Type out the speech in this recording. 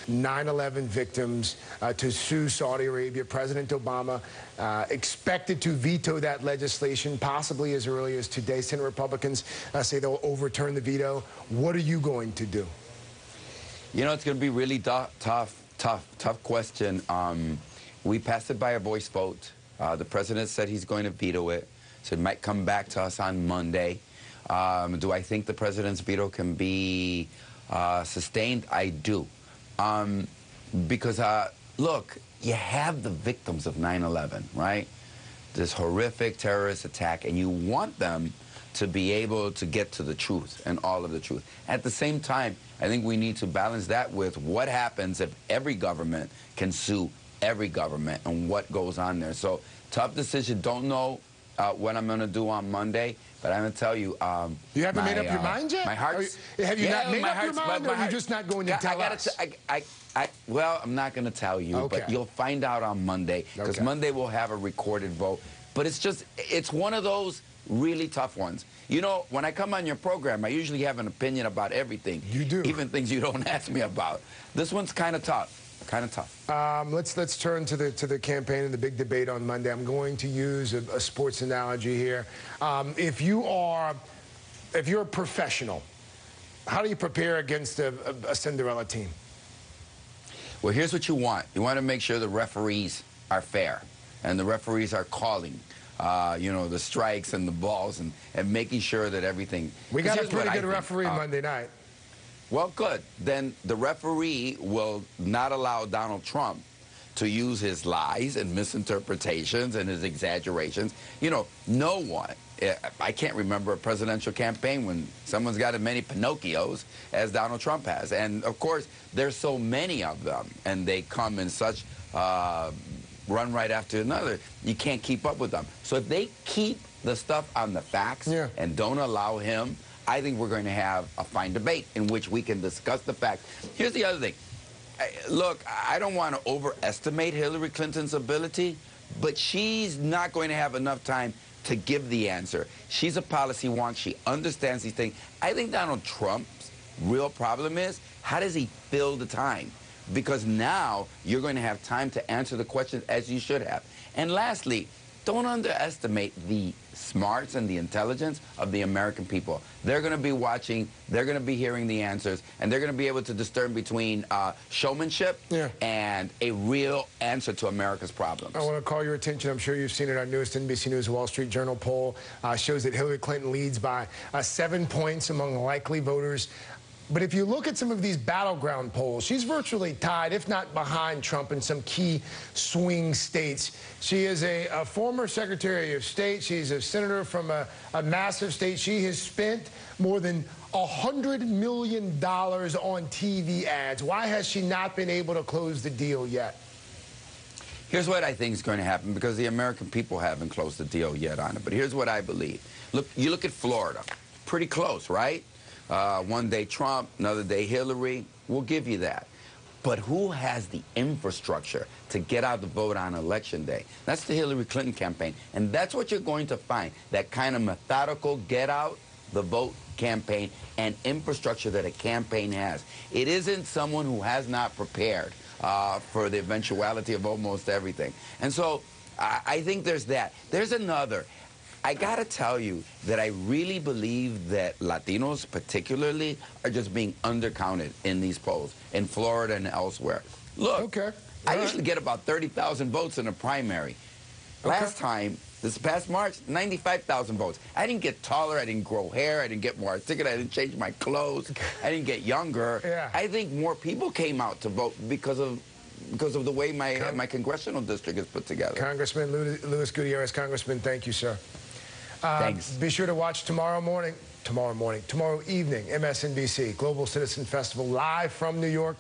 9/11 victims to sue Saudi Arabia. President Obama expected to veto that legislation possibly as early as today. Senate Republicans say they'll overturn the veto. What are you going to do? You know, it's going to be really tough question. We passed it by a voice vote. The president said he's going to veto it, so it might come back to us on Monday. Do I think the president's veto can be sustained? I do. Because, look, you have the victims of 9/11, right? This horrific terrorist attack, and you want them to be able to get to the truth and all of the truth. At the same time, I think we need to balance that with what happens if every government can sue every government and what goes on there. So, tough decision. Don't know what I'm going to do on Monday, but I'm going to tell you. You haven't made up your mind yet? My heart's... Have you not made up your mind, or are you just not going to tell us? Well, I'm not going to tell you, but you'll find out on Monday, because Monday we'll have a recorded vote. But it's one of those really tough ones. You know, when I come on your program, I usually have an opinion about everything. You do. Even things you don't ask me about. This one's kind of tough. Kind of tough. Let's turn to the campaign and the big debate on Monday. I'm going to use a sports analogy here. If you're a professional, how do you prepare against a Cinderella team? Well, here's what you want. You want to make sure the referees are fair, and the referees are calling, you know, the strikes and the balls, and making sure that everything... We got a pretty good referee Monday night. Well, good. Then the referee will not allow Donald Trump to use his lies and misinterpretations and his exaggerations. You know, no one, I can't remember a presidential campaign when someone's got as many Pinocchios as Donald Trump has. And, of course, there's so many of them, and they come in such run right after another. You can't keep up with them. So if they keep the stuff on the facts and don't allow him, I think we're going to have a fine debate in which we can discuss the facts. Here's the other thing. Look, I don't want to overestimate Hillary Clinton's ability, but she's not going to have enough time to give the answer. She's a policy wonk. She understands these things. I think Donald Trump's real problem is, how does he fill the time? Because now you're going to have time to answer the questions as you should have. And lastly, don't underestimate the smarts and the intelligence of the American people. They're going to be watching, they're going to be hearing the answers, and they're going to be able to discern between showmanship and a real answer to America's problems. I want to call your attention, I'm sure you've seen it, our newest NBC News Wall Street Journal poll shows that Hillary Clinton leads by 7 points among likely voters. But if you look at some of these battleground polls, she's virtually tied, if not behind Trump, in some key swing states. She is a former Secretary of State. She's a senator from a massive state. She has spent more than $100 million on TV ads. Why has she not been able to close the deal yet? Here's what I think is going to happen, because the American people haven't closed the deal yet on it. But here's what I believe. Look, you look at Florida. Pretty close, right? One day Trump, another day Hillary. We'll give you that. But who has the infrastructure to get out the vote on Election Day? That's the Hillary Clinton campaign. And that's what you're going to find, that kind of methodical get out the vote campaign and infrastructure that a campaign has. It isn't someone who has not prepared for the eventuality of almost everything. And so I think there's that. There's another. I got to tell you that I really believe that Latinos particularly are just being undercounted in these polls, in Florida and elsewhere. Look, I usually get about 30,000 votes in a primary. Last time, this past March, 95,000 votes. I didn't get taller, I didn't grow hair, I didn't get more articulate, I didn't change my clothes, I didn't get younger. I think more people came out to vote because of the way my congressional district is put together. Congressman Luis Gutiérrez. Congressman, thank you, sir. Thanks. Be sure to watch tomorrow evening, MSNBC, Global Citizen Festival, live from New York.